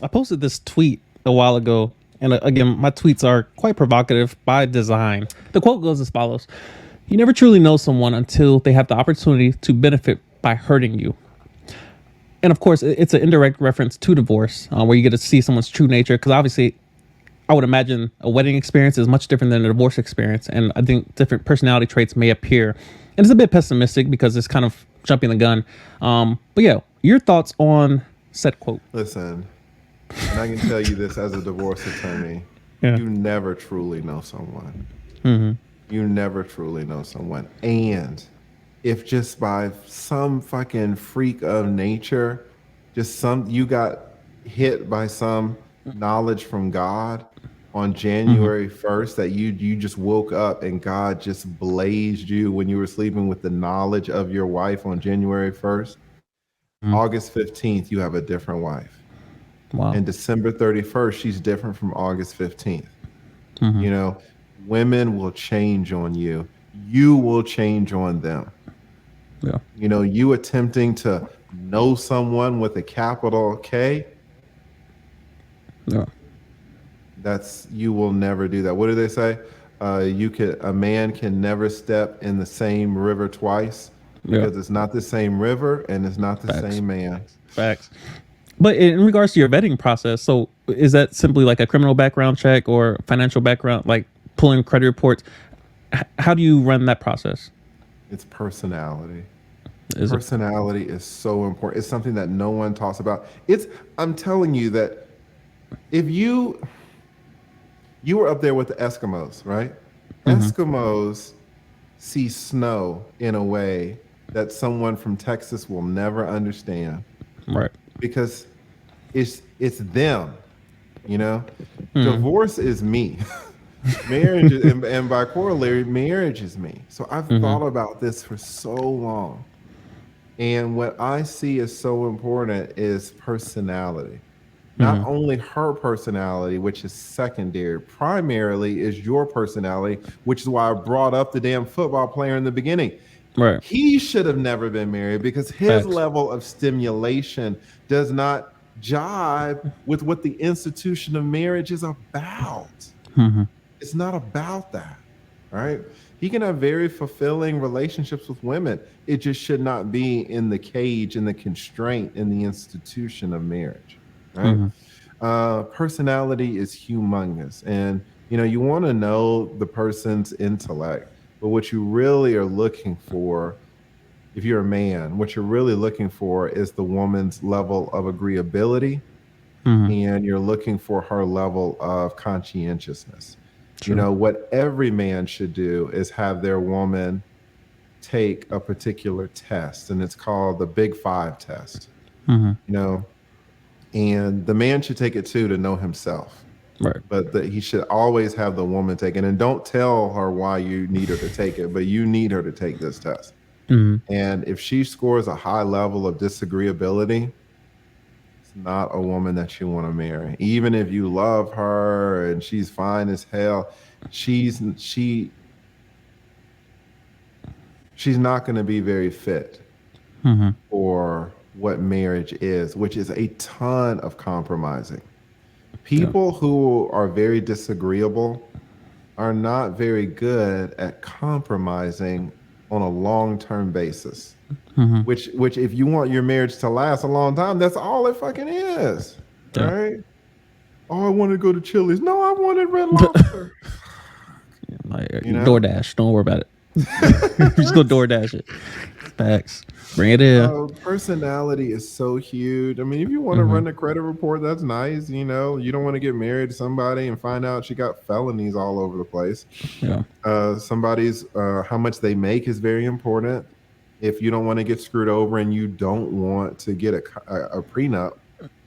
I posted this tweet a while ago, and again, my tweets are quite provocative by design. The quote goes as follows: "You never truly know someone until they have the opportunity to benefit by hurting you." And of course, it's an indirect reference to divorce, where you get to see someone's true nature. Because obviously, I would imagine a wedding experience is much different than a divorce experience, and I think different personality traits may appear. And it's a bit pessimistic because it's kind of jumping the gun. But yeah, your thoughts on said quote? Listen, and I can tell you this as a divorce attorney, Yeah. you never truly know someone. Mm-hmm. You never truly know someone. And if just by some fucking freak of nature, just some you got hit by some knowledge from God on Mm-hmm. January 1st, that you just woke up and God just blazed you when you were sleeping with the knowledge of your wife on January 1st, Mm-hmm. August 15th you have a different wife. Wow. And December 31st she's different from August 15th. Mm-hmm. You know, women will change on you. You will change on them. Yeah. You know, you attempting to know someone with a capital K, Yeah. that's you will never do that. What do they say? You can a man can never step in the same river twice Yeah. because it's not the same river and it's not the Facts. same man. Facts. But in regards to your vetting process, so is that simply like a criminal background check or financial background, like pulling credit reports? How do you run that process? It's personality. Is it? Personality is so important. It's something that no one talks about. It's I'm telling you that if you were up there with the Eskimos, right? Mm-hmm. Eskimos see snow in a way that someone from Texas will never understand Right. because it's them, you know. Mm-hmm. Divorce is me. Marriage and by corollary, marriage is me. So I've Mm-hmm. thought about this for so long. And what I see is so important is personality. Not Mm-hmm. only her personality, which is secondary, primarily is your personality, which is why I brought up the damn football player in the beginning. Right. He should have never been married because his Facts. level of stimulation does not jive with what the institution of marriage is about. Mm-hmm. It's not about that. Right? He can have very fulfilling relationships with women. It just should not be in the cage and the constraint in the institution of marriage. Right? Mm-hmm. Personality is humongous. And you want to know the person's intellect, but what you really are looking for, if you're a man, what you're really looking for is the woman's level of agreeability, Mm-hmm. and you're looking for her level of conscientiousness. True. What every man should do is have their woman take a particular test, and it's called the Big Five test. Mm-hmm. You know, and the man should take it too to know himself. Right. But he should always have the woman take it, and don't tell her why you need her to take it, but you need her to take this test. Mm-hmm. And if she scores a high level of disagreeability, it's not a woman that you want to marry. Even if you love her and she's fine as hell, she's she she's not going to be very fit Mm-hmm. for what marriage is, which is a ton of compromising. Yeah. People who are very disagreeable are not very good at compromising on a long-term basis. Mm-hmm. Which if you want your marriage to last a long time, that's all it fucking is. Yeah. Right? Oh, I want to go to Chili's. No, I wanted Red Lobster. Like You know? DoorDash. Don't worry about it. Just go DoorDash it. Facts. Bring it in. Personality is so huge. I mean, if you want to Mm-hmm. run a credit report, that's nice. You don't want to get married to somebody and find out she got felonies all over the place. Yeah. Somebody's how much they make is very important. If you don't want to get screwed over and you don't want to get a prenup,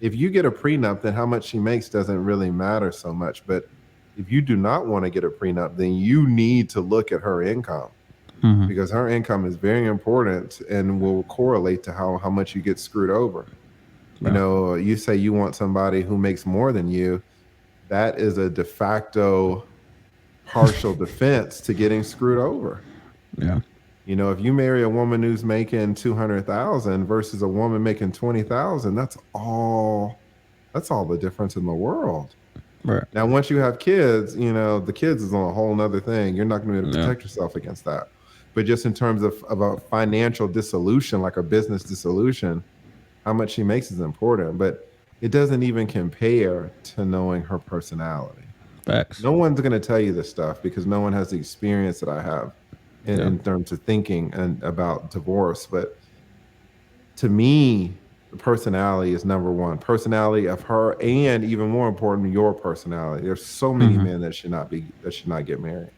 if you get a prenup, then how much she makes doesn't really matter so much. But if you do not want to get a prenup, then you need to look at her income, Mm-hmm. because her income is very important and will correlate to how much you get screwed over. Yeah. You say you want somebody who makes more than you, that is a de facto partial defense to getting screwed over. Yeah. If you marry a woman who's making 200,000 versus a woman making 20,000, that's all That's all the difference in the world. Right. Now, once you have kids, the kids is on a whole nother thing. You're not going to be able to Yeah. protect yourself against that. But just in terms of a financial dissolution, like a business dissolution, how much she makes is important. But it doesn't even compare to knowing her personality. Facts. No one's going to tell you this stuff because no one has the experience that I have Yeah. in terms of thinking and about divorce. But to me, the personality is number one. Personality of her, and even more important, your personality. There's so many Mhm. men that should not get married.